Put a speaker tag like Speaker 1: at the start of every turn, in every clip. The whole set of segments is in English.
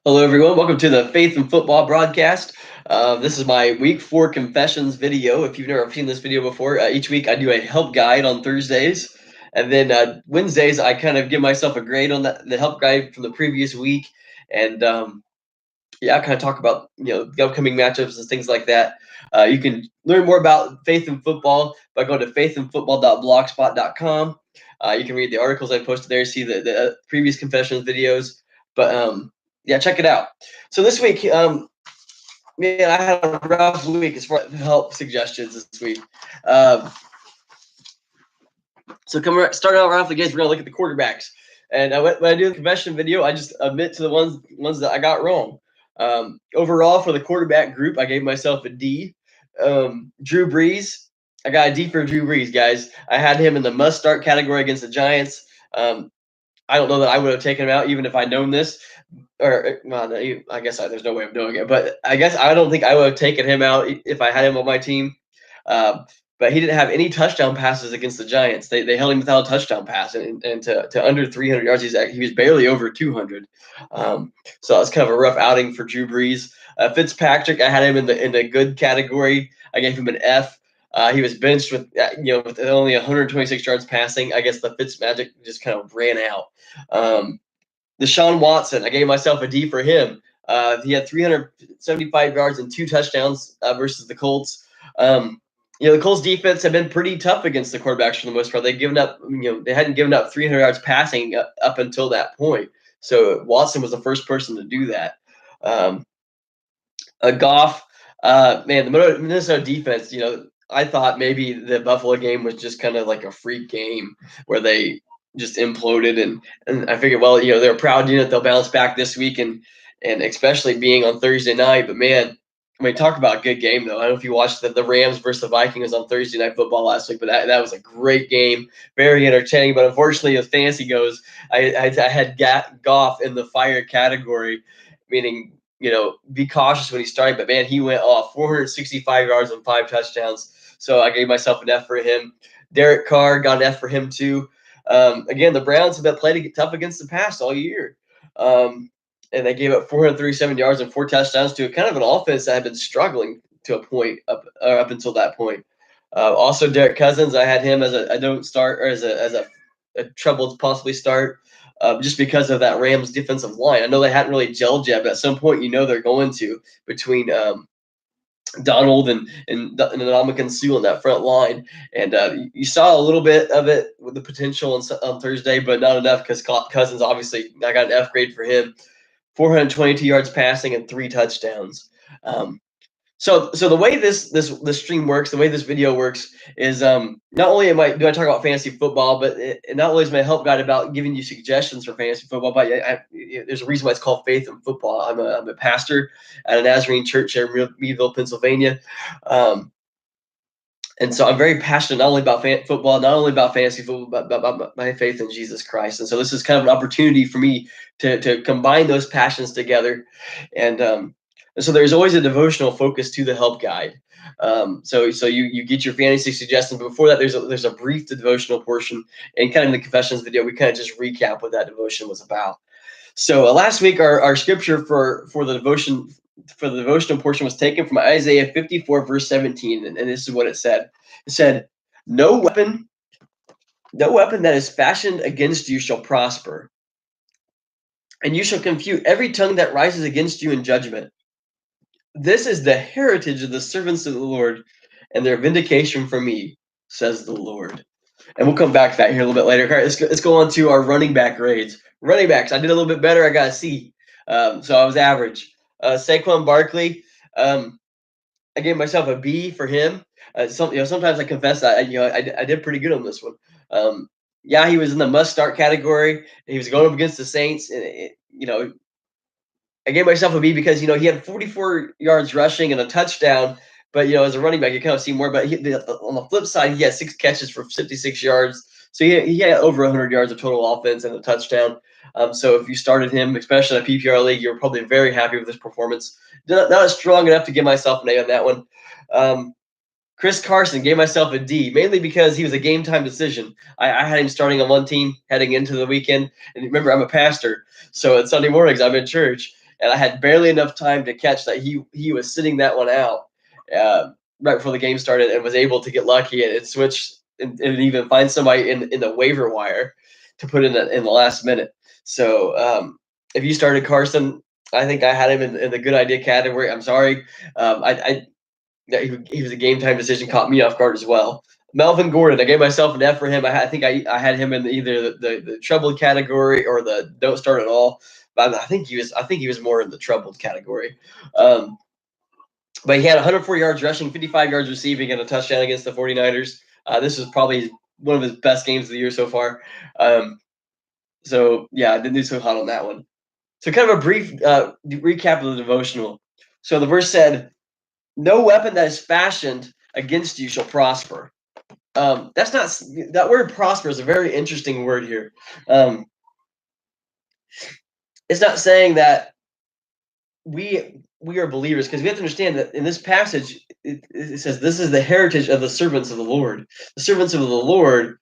Speaker 1: Hello, everyone. Welcome to the Faith and Football broadcast. This is my week 4 confessions video. If you've never seen this video before, each week I do a help guide on Thursdays. And then Wednesdays, I kind of give myself a grade on the help guide from the previous week. And I kind of talk about the upcoming matchups and things like that. You can learn more about Faith and Football by going to faithandfootball.blogspot.com. You can read the articles I posted there, see the previous confessions videos. But check it out. So this week, man, I had a rough week as far as help suggestions this week. So starting out right off the gates, we're gonna look at the quarterbacks. And when I do the confession video, I just admit to the ones that I got wrong. Overall, for the quarterback group, I gave myself a D. Drew Brees, I got a D for Drew Brees, guys. I had him in the must-start category against the Giants. I don't know that I would have taken him out even if I'd known this. Or well, I guess there's no way of doing it. But I guess I don't think I would have taken him out if I had him on my team. But he didn't have any touchdown passes against the Giants. They held him without a touchdown pass, and to under 300 yards, he was barely over 200. So that was kind of a rough outing for Drew Brees. Fitzpatrick, I had him in the good category. I gave him an F. He was benched with only 126 yards passing. I guess the Fitzmagic just kind of ran out. Deshaun Watson, I gave myself a D for him. He had 375 yards and 2 touchdowns versus the Colts. The Colts defense have been pretty tough against the quarterbacks for the most part. They've given up, they hadn't given up 300 yards passing up until that point. So Watson was the first person to do that. Goff, man, the Minnesota defense, I thought maybe the Buffalo game was just kind of like a freak game where they just imploded, and I figured, well, they're a proud unit. They'll bounce back this week, and especially being on Thursday night. But man, I mean, talk about a good game, though. I don't know if you watched the Rams versus the Vikings on Thursday Night Football last week, but that was a great game, very entertaining. But unfortunately, as fantasy goes, I had Goff in the fire category, meaning, be cautious when he's starting. But man, he went off 465 yards and 5 touchdowns. So I gave myself an F for him. Derek Carr got an F for him too. Again, the Browns have been played tough against the pass all year. And they gave up 437 yards and 4 touchdowns to kind of an offense that had been struggling to a point up until that point. Also, Derek Cousins, I had him as a don't start, or as a trouble to possibly start, just because of that Rams defensive line. I know they hadn't really gelled yet, but at some point, they're going to, between Donald and Ndamukong Suh on that front line. And you saw a little bit of it with the potential on Thursday, but not enough, because Cousins, obviously, I got an F grade for him. 422 yards passing and 3 touchdowns. So the way this stream works, the way this video works is, not only do I talk about fantasy football, but not only is my help guide about giving you suggestions for fantasy football, but there's a reason why it's called Faith and Football. I'm a pastor at a Nazarene church here in Meadville, Pennsylvania. And so I'm very passionate not only about football, not only about fantasy football, but about my faith in Jesus Christ. And so this is kind of an opportunity for me to combine those passions together. And so there's always a devotional focus to the help guide. So you get your fantasy suggestions. But before that, there's a brief devotional portion. And kind of in the confessions video, we kind of just recap what that devotion was about. So last week, our scripture for the devotional portion was taken from Isaiah 54, verse 17, and this is what it said. It said, no weapon that is fashioned against you shall prosper, and you shall confute every tongue that rises against you in judgment. This is the heritage of the servants of the Lord, and their vindication from me, says the Lord. And we'll come back to that here a little bit later. All right, let's go on to our running back grades. Running backs, I did a little bit better. I got a C, so I was average. Saquon Barkley, I gave myself a B for him. Sometimes I confess that I did pretty good on this one. He was in the must-start category. He was going up against the Saints, and I gave myself a B because he had 44 yards rushing and a touchdown. But as a running back, you kind of see more. But on the flip side, he had 6 catches for 56 yards. So he had over 100 yards of total offense and a touchdown. So if you started him, especially in a PPR league, you're probably very happy with his performance. Not strong enough to give myself an A on that one. Chris Carson, gave myself a D, mainly because he was a game time decision. I had him starting on one team heading into the weekend. And remember, I'm a pastor, so it's Sunday mornings, I'm in church. and I had barely enough time to catch that he was sitting that one out right before the game started, and was able to get lucky and switch and even find somebody in the waiver wire to put in the last minute. So if you started Carson, I think I had him in the good idea category. I'm sorry, I yeah, he was a game time decision, caught me off guard as well. Melvin Gordon, I gave myself an F for him. I think I had him in either the troubled category or the don't start at all. But I think he was more in the troubled category. Um, but he had 104 yards rushing, 55 yards receiving, and a touchdown against the 49ers. This was probably one of his best games of the year so far. So yeah, I didn't do so hot on that one. So kind of a brief recap of the devotional. So the verse said, "No weapon that is fashioned against you shall prosper." That's not that word "prosper" is a very interesting word here. Um, it's not saying that we are believers, because we have to understand that in this passage it says this is the heritage of the servants of the Lord. The servants of the Lord.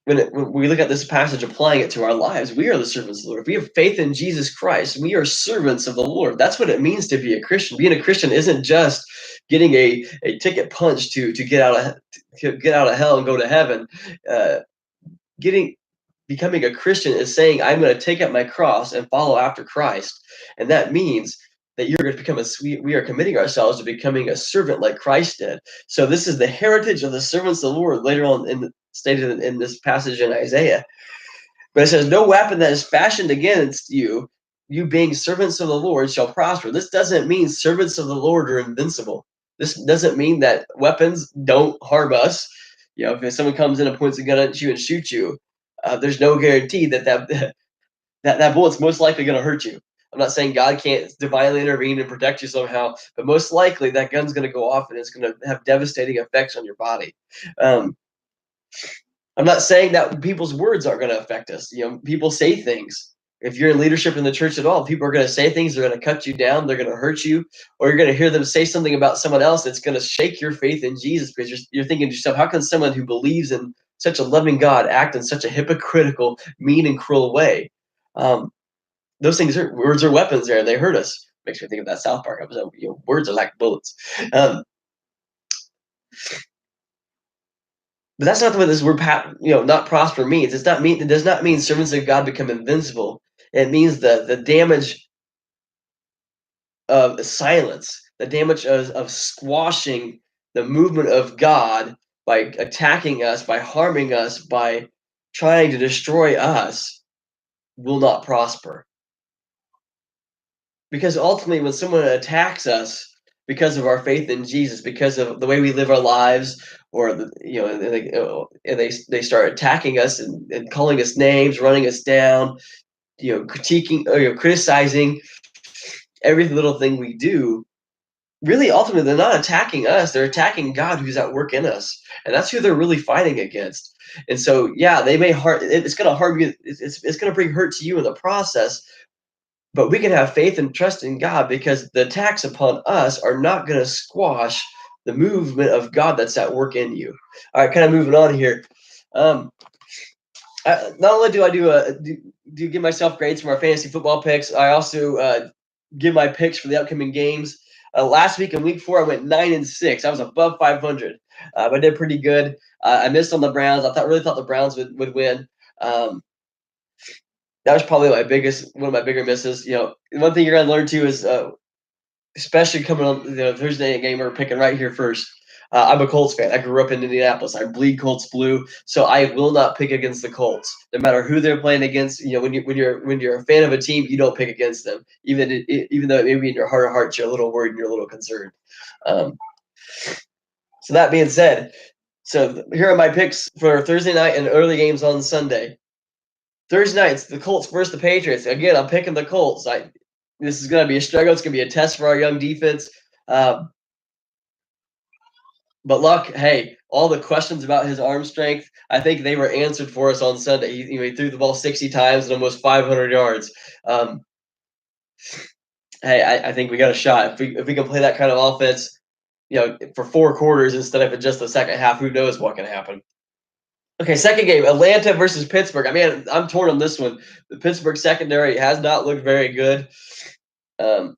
Speaker 1: When we look at this passage, applying it to our lives, we are the servants of the Lord. If we have faith in Jesus Christ, we are servants of the Lord. That's what it means to be a Christian. Being a Christian isn't just getting a ticket punch to get out of hell and go to heaven. Uh, getting Becoming a Christian is saying, I'm going to take up my cross and follow after Christ, and that means that you're going to become we are committing ourselves to becoming a servant like Christ did. So this is the heritage of the servants of the Lord, later on stated in this passage in Isaiah. But it says, no weapon that is fashioned against you, you being servants of the Lord, shall prosper. This doesn't mean servants of the Lord are invincible. This doesn't mean that weapons don't harm us. If someone comes in and points a gun at you and shoots you, there's no guarantee that bullet's most likely going to hurt you. I'm not saying God can't divinely intervene and protect you somehow, but most likely that gun's going to go off and it's going to have devastating effects on your body. I'm not saying that people's words aren't going to affect us. People say things. If you're in leadership in the church at all, people are going to say things. They're going to cut you down. They're going to hurt you, or you're going to hear them say something about someone else that's going to shake your faith in Jesus, because you're thinking to yourself, how can someone who believes in such a loving God act in such a hypocritical, mean, and cruel way? Those things words are weapons there. They hurt us. Makes me think of that South Park episode. Words are like bullets. But that's not what this word, not prosper means. It does not mean servants of God become invincible. It means the damage of silence, the damage of squashing the movement of God by attacking us, by harming us, by trying to destroy us, will not prosper. Because ultimately, when someone attacks us because of our faith in Jesus, because of the way we live our lives, or and they start attacking us and calling us names, running us down, critiquing, criticizing every little thing we do, really ultimately they're not attacking us, they're attacking God who's at work in us, and that's who they're really fighting against. And so they may it's going to harm you, it's going to bring hurt to you in the process, but we can have faith and trust in God, because the attacks upon us are not going to squash the movement of God that's at work in you. All right, kind of moving on here. Not only do I do give myself grades for my fantasy football picks, I also give my picks for the upcoming games. Last week in week 4, I went 9-6. I was above 500. I did pretty good. I missed on the Browns. I really thought the Browns would win. That was probably one of my bigger misses. One thing you're going to learn too is, especially coming on the Thursday night game, we're picking right here first. I'm a Colts fan. I grew up in Indianapolis. I bleed Colts blue, so I will not pick against the Colts, no matter who they're playing against. When you're a fan of a team, you don't pick against them, even though maybe in your heart of hearts you're a little worried and you're a little concerned. So that being said, so here are my picks for Thursday night and early games on Sunday. Thursday night, it's the Colts versus the Patriots. Again, I'm picking the Colts. This is going to be a struggle. It's going to be a test for our young defense. But Luck, hey, all the questions about his arm strength, I think they were answered for us on Sunday. He threw the ball 60 times and almost 500 yards. Hey, I think we got a shot. If we can play that kind of offense, for 4 quarters instead of just the second half, who knows what can happen. Okay, second game, Atlanta versus Pittsburgh. I mean, I'm torn on this one. The Pittsburgh secondary has not looked very good. Um,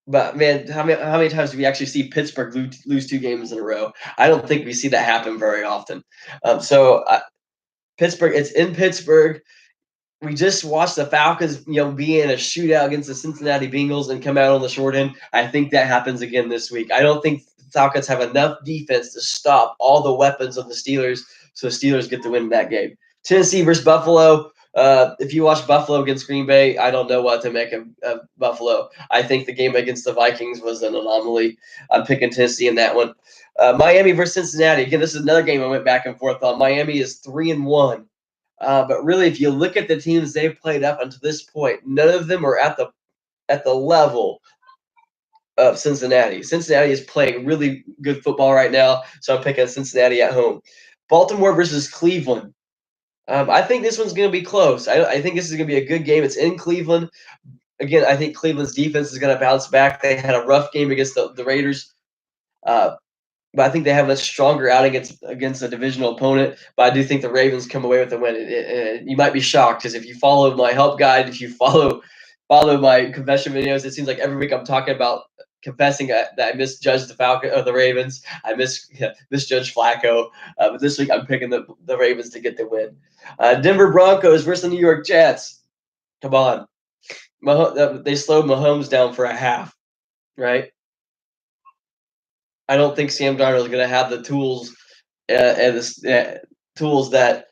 Speaker 1: but man, how many times do we actually see Pittsburgh lose 2 games in a row? I don't think we see that happen very often. Pittsburgh, it's in Pittsburgh. We just watched the Falcons, be in a shootout against the Cincinnati Bengals and come out on the short end. I think that happens again this week. I don't think the Falcons have enough defense to stop all the weapons of the Steelers, so the Steelers get to win that game. Tennessee versus Buffalo. If you watch Buffalo against Green Bay, I don't know what to make of Buffalo. I think the game against the Vikings was an anomaly. I'm picking Tennessee in that one. Miami versus Cincinnati. Again, this is another game I went back and forth on. Miami is 3-1. But really, if you look at the teams they've played up until this point, none of them are at the level of Cincinnati. Cincinnati is playing really good football right now, so I'm picking Cincinnati at home. Baltimore versus Cleveland. I think this one's going to be close. I think this is going to be a good game. It's in Cleveland. Again, I think Cleveland's defense is going to bounce back. They had a rough game against the Raiders. But I think they have a stronger out against a divisional opponent. But I do think the Ravens come away with the win. You might be shocked because if you follow my help guide, if you follow my confession videos, it seems like every week I'm talking about confessing that I misjudged the Ravens. I misjudged Flacco. But this week I'm picking the Ravens to get the win. Denver Broncos versus the New York Jets. Come on, they slowed Mahomes down for a half, right? I don't think Sam Darnold is going to have the tools and the tools that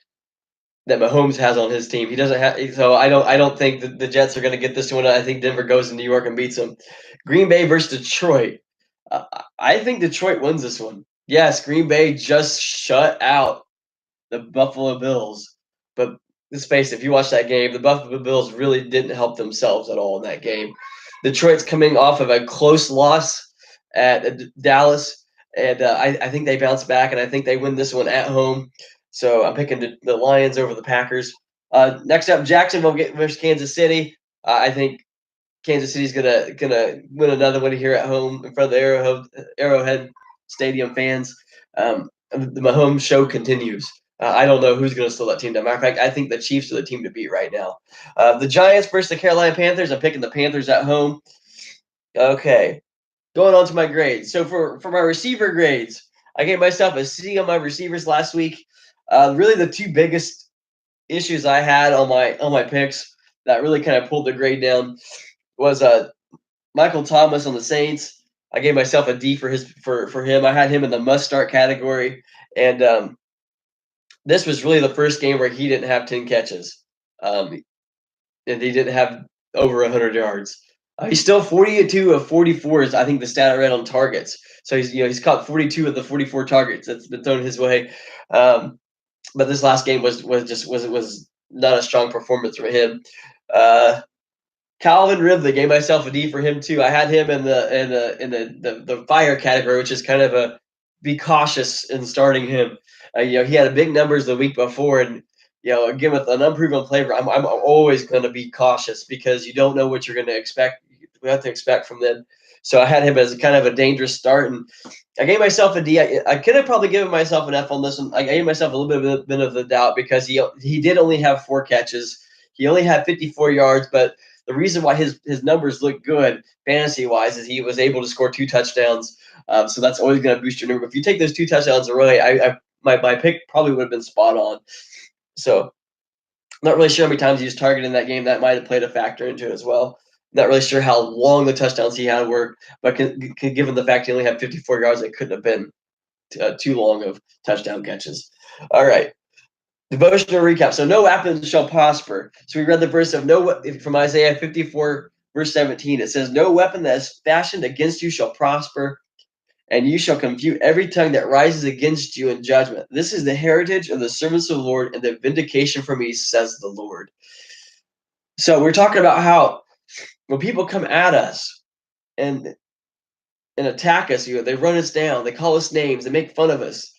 Speaker 1: Mahomes has on his team. He doesn't have, so I don't think the Jets are going to get this one. I think Denver goes to New York and beats them. Green Bay versus Detroit. I think Detroit wins this one. Yes, Green Bay just shut out the Buffalo Bills, but let's face it, if you watch that game, the Buffalo Bills really didn't help themselves at all in that game. Detroit's coming off of a close loss at Dallas, and I think they bounce back, and I think they win this one at home. So I'm picking the Lions over the Packers. Next up, Jacksonville versus Kansas City. I think Kansas City's gonna win another one here at home in front of the Arrowhead Stadium fans. The Mahomes show continues. I don't know who's going to slow that team down. Matter of fact, I think the Chiefs are the team to beat right now. The Giants versus the Carolina Panthers. I'm picking the Panthers at home. Okay, going on to my grades. So for my receiver grades, I gave myself a C on my receivers last week. Really, the two biggest issues I had on my picks that really kind of pulled the grade down was Michael Thomas on the Saints. I gave myself a D for him. I had him in the must start category, and this was really the first game where he didn't have 10 catches, and he didn't have over 100 yards. He's still 42 of 44 is I think the stat I read on targets. So he's caught 42 of the 44 targets that's been thrown his way. But this last game was not a strong performance for him. Calvin Ridley, gave myself a D for him too. I had him in the fire category, which is kind of a be cautious in starting him. He had big numbers the week before, and again with an unproven flavor, I'm always going to be cautious because you don't know what you're going to expect. We have to expect from them. So I had him as kind of a dangerous start, and I gave myself a D. I could have probably given myself an F on this one. I gave myself a little bit of the doubt because he did only have 4 catches. He only had 54 yards, but the reason why his numbers look good fantasy wise is he was able to score 2 touchdowns. So that's always going to boost your number. If you take those 2 touchdowns away, my pick probably would have been spot on. So I'm not really sure how many times he was targeted in that game. That might have played a factor into it as well. Not really sure how long the touchdowns he had were, but given the fact he only had 54 yards, it couldn't have been too long of touchdown catches. All right. Devotional recap. So no weapon shall prosper. So we read the verse of from Isaiah 54, verse 17. It says, no weapon that is fashioned against you shall prosper, and you shall confute every tongue that rises against you in judgment. This is the heritage of the servants of the Lord, and the vindication for me, says the Lord. So we're talking about how when people come at us and attack us, they run us down, they call us names, they make fun of us.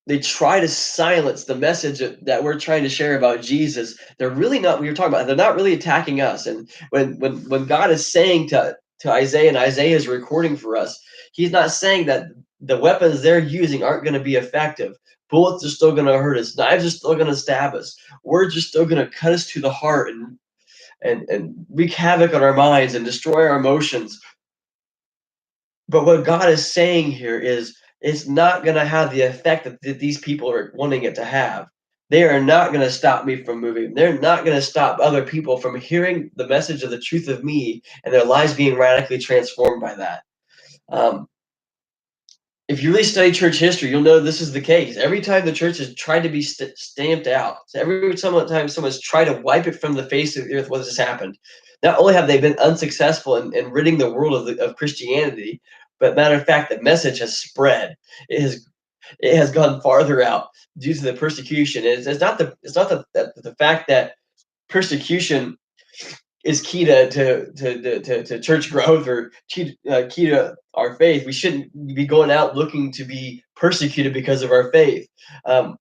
Speaker 1: They try to silence the message that we're trying to share about Jesus. They're really not. We were talking about. They're not really attacking us. And when God is saying to Isaiah, and Isaiah is recording for us, He's not saying that the weapons they're using aren't going to be effective. Bullets are still going to hurt us. Knives are still going to stab us. Words are still going to cut us to the heart and wreak havoc on our minds and destroy our emotions. But what God is saying here is it's not going to have the effect that these people are wanting it to have. They are not going to stop me from moving. They're not going to stop other people from hearing the message of the truth of me and their lives being radically transformed by that. Um, if you really study church history, you'll know this is the case. Every time the church has tried to be stamped out, every time someone's tried to wipe it from the face of the earth, what has happened? Not only have they been unsuccessful in ridding the world of Christianity, but matter of fact, the message has spread. It has gone farther out due to the persecution. It's not the fact that persecution is key to church growth or key to our faith. We shouldn't be going out looking to be persecuted because of our faith. Um,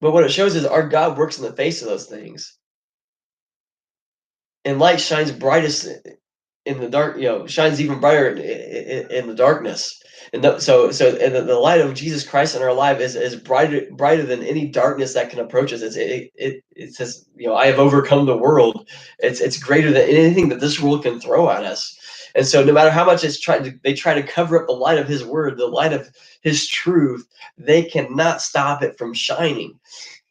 Speaker 1: but what it shows is our God works in the face of those things, and light shines brightest in the dark. Shines even brighter in the darkness. And and the light of Jesus Christ in our life is brighter than any darkness that can approach us. It says, I have overcome the world. It's greater than anything that this world can throw at us. And so no matter how much they try to cover up the light of his word, the light of his truth, they cannot stop it from shining.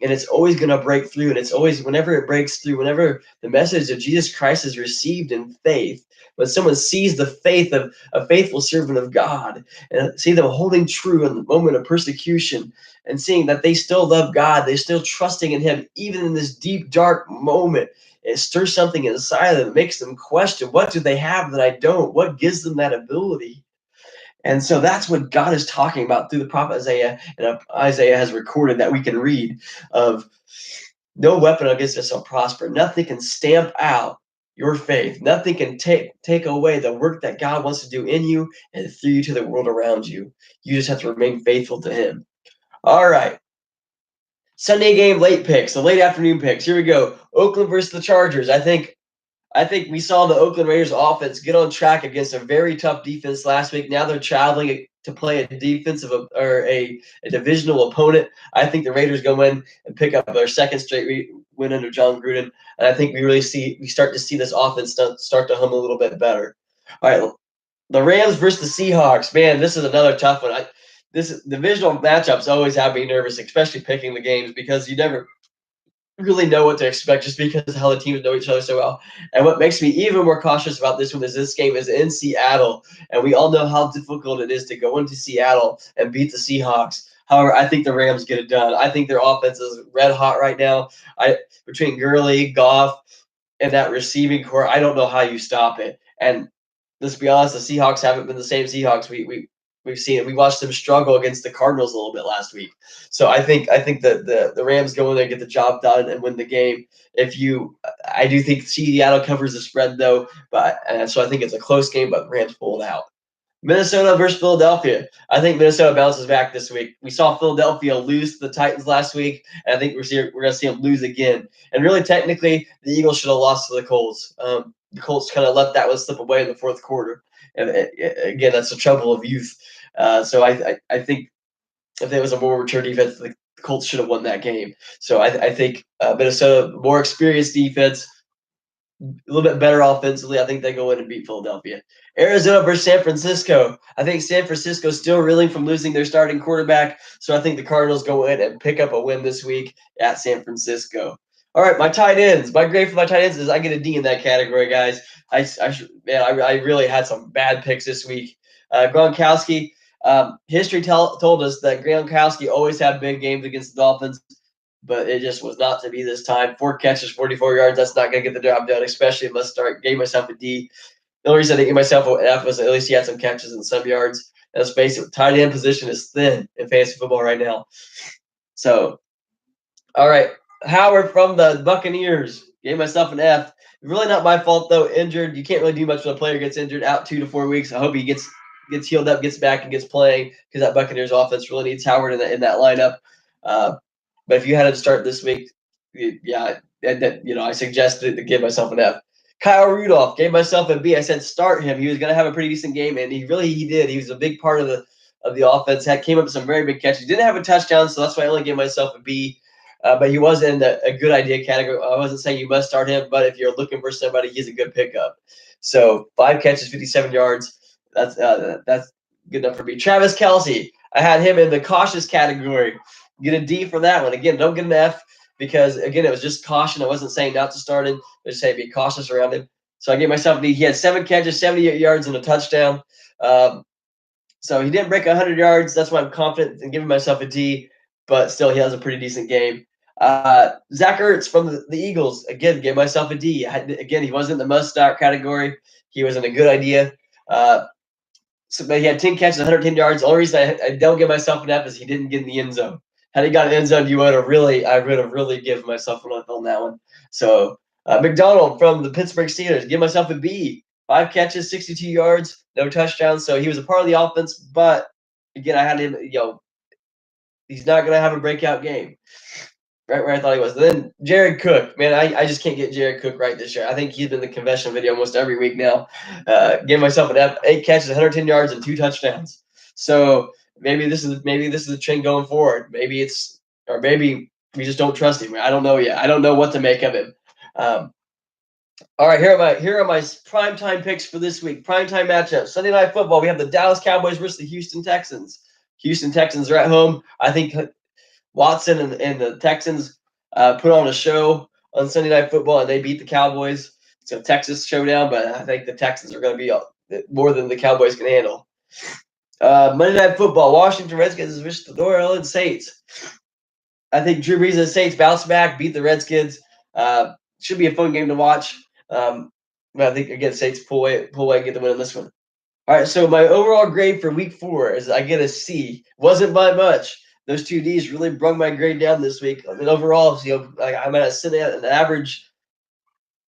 Speaker 1: And it's always going to break through. And it's always, whenever it breaks through, whenever the message of Jesus Christ is received in faith, when someone sees the faith of a faithful servant of God and see them holding true in the moment of persecution and seeing that they still love God, they're still trusting in him, even in this deep, dark moment, it stirs something inside of them. It makes them question, what do they have that I don't? What gives them that ability? And so that's what God is talking about through the prophet Isaiah, and Isaiah has recorded that we can read of no weapon against us shall prosper. Nothing can stamp out your faith. Nothing can take away the work that God wants to do in you and through you to the world around you. You just have to remain faithful to him. All right. Sunday game late picks, the late afternoon picks. Here we go. Oakland versus the Chargers. I think we saw the Oakland Raiders offense get on track against a very tough defense last week. Now they're traveling to play a defensive or a divisional opponent. I think the Raiders go in and pick up their second straight win under John Gruden, and I think we start to see this offense start to hum a little bit better. All right, the Rams versus the Seahawks. Man, this is another tough one. This divisional matchups always have me nervous, especially picking the games, because you never really know what to expect just because of how the teams know each other so well. And what makes me even more cautious about this one is this game is in Seattle, and we all know how difficult it is to go into Seattle and beat the Seahawks. However, I think the Rams get it done. I think their offense is red hot right now. Between Gurley, Goff, and that receiving core, I don't know how you stop it. And let's be honest, the Seahawks haven't been the same Seahawks we've seen it. We watched them struggle against the Cardinals a little bit last week. So I think that the Rams go in there, get the job done, and win the game. I do think Seattle covers the spread though, but so I think it's a close game, but the Rams pulled out. Minnesota versus Philadelphia. I think Minnesota bounces back this week. We saw Philadelphia lose to the Titans last week, and I think we're going to see them lose again. And really, technically, the Eagles should have lost to the Colts. The Colts kind of let that one slip away in the fourth quarter. And again, that's the trouble of youth. So I think if there was a more mature defense, the Colts should have won that game. So I think Minnesota, more experienced defense, a little bit better offensively. I think they go in and beat Philadelphia. Arizona versus San Francisco. I think San Francisco is still reeling from losing their starting quarterback. So I think the Cardinals go in and pick up a win this week at San Francisco. All right, my tight ends. My grade for my tight ends is I get a D in that category, guys. I really had some bad picks this week. Gronkowski. History told us that Gronkowski always had big games against the Dolphins, but it just was not to be this time. 4 catches, 44 yards. That's not going to get the job done, especially gave myself a D. The only reason I didn't give myself an F was at least he had some catches and some yards. And let's face it, tight end position is thin in fantasy football right now. So, all right. Howard from the Buccaneers. Gave myself an F. Really not my fault, though. Injured. You can't really do much when a player gets injured. Out 2 to 4 weeks. I hope he gets healed up, gets back, and gets playing, because that Buccaneers offense really needs Howard in that lineup. But if you had to start this week, I suggested to give myself an F. Kyle Rudolph, gave myself a B. I said start him. He was going to have a pretty decent game, and he did. He was a big part of the offense. Came up with some very big catches. Didn't have a touchdown, so that's why I only gave myself a B. but he was in a good idea category. I wasn't saying you must start him, but if you're looking for somebody, he's a good pickup. So 5 catches, 57 yards. That's good enough for me. Travis Kelce, I had him in the cautious category. Get a D for that one. Again, don't get an F because, again, it was just caution. I wasn't saying not to start him. I just saying be cautious around him. So I gave myself a D. He had 7 catches, 78 yards, and a touchdown. So he didn't break 100 yards. That's why I'm confident in giving myself a D, but still he has a pretty decent game. Zach Ertz from the Eagles, again, gave myself a D. Again, he wasn't in the must-start category. He was in a good idea. But he had 10 catches, 110 yards. The only reason I don't give myself an F is he didn't get in the end zone. Had he got in the end zone, I would have really given myself an F on that one. So McDonald from the Pittsburgh Steelers, give myself a B. 5 catches, 62 yards, no touchdowns. So he was a part of the offense, but again, I had him, he's not going to have a breakout game. Right where I thought he was. Then Jared Cook, man, I just can't get Jared Cook right this year. I think he's been the confession video almost every week now. Gave myself an F, 8 catches, 110 yards, and 2 touchdowns. So maybe this is the trend going forward. Maybe we just don't trust him. I don't know yet. I don't know what to make of him. All right, here are my primetime picks for this week. Primetime matchup. Sunday Night Football. We have the Dallas Cowboys versus the Houston Texans. Houston Texans are at home. I think Watson and the Texans put on a show on Sunday Night Football, and they beat the Cowboys. It's a Texas showdown, but I think the Texans are going to be more than the Cowboys can handle. Monday Night Football, Washington Redskins versus the New Orleans Saints. I think Drew Brees and the Saints bounce back, beat the Redskins. Should be a fun game to watch. But I think, again, Saints pull away and get the win in this one. All right, so my overall grade for week 4 is I get a C. Wasn't by much. Those 2 Ds really brought my grade down this week. I mean, overall, I'm sitting at an average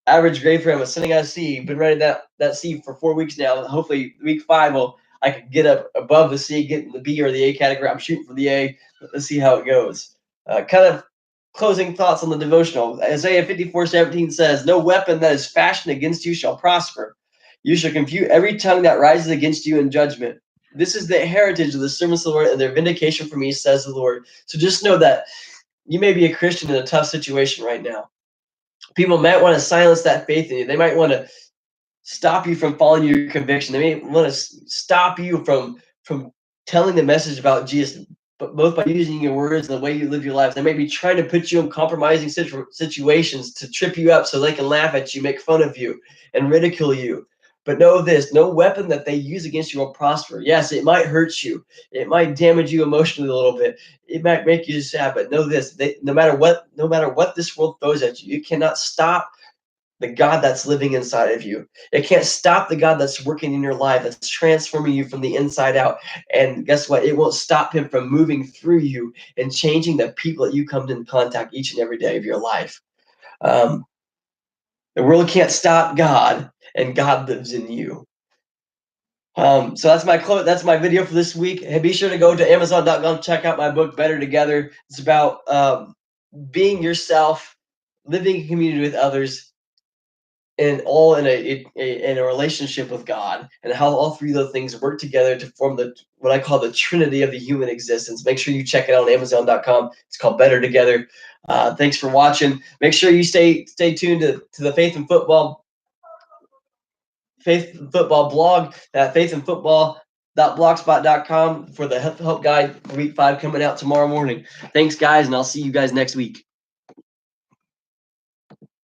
Speaker 1: grade for him. I'm sitting at a C. Been running that C for 4 weeks now. Hopefully, week 5 I could get up above the C, get in the B or the A category. I'm shooting for the A. Let's see how it goes. Kind of closing thoughts on the devotional. Isaiah 54:17 says, "No weapon that is fashioned against you shall prosper. You shall confute every tongue that rises against you in judgment. This is the heritage of the servants of the Lord, and their vindication for me, says the Lord." So just know that you may be a Christian in a tough situation right now. People might want to silence that faith in you. They might want to stop you from following your conviction. They may want to stop you from telling the message about Jesus, but both by using your words and the way you live your life. They may be trying to put you in compromising situations to trip you up so they can laugh at you, make fun of you, and ridicule you. But know this, no weapon that they use against you will prosper. Yes, it might hurt you. It might damage you emotionally a little bit. It might make you sad, but know this, no matter what this world throws at you, you cannot stop the God that's living inside of you. It can't stop the God that's working in your life, that's transforming you from the inside out. And guess what? It won't stop him from moving through you and changing the people that you come in contact each and every day of your life. The world can't stop God, and God lives in you. So that's my video for this week. Hey, be sure to go to Amazon.com, check out my book, Better Together. It's about being yourself, living in community with others, and all in a relationship with God, and how all 3 of those things work together to form what I call the Trinity of the human existence. Make sure you check it out on Amazon.com. It's called Better Together. Thanks for watching. Make sure you stay tuned to the Faith and Football blog at faithandfootball.blogspot.com for the help guide for week 5 coming out tomorrow morning. Thanks, guys, and I'll see you guys next week.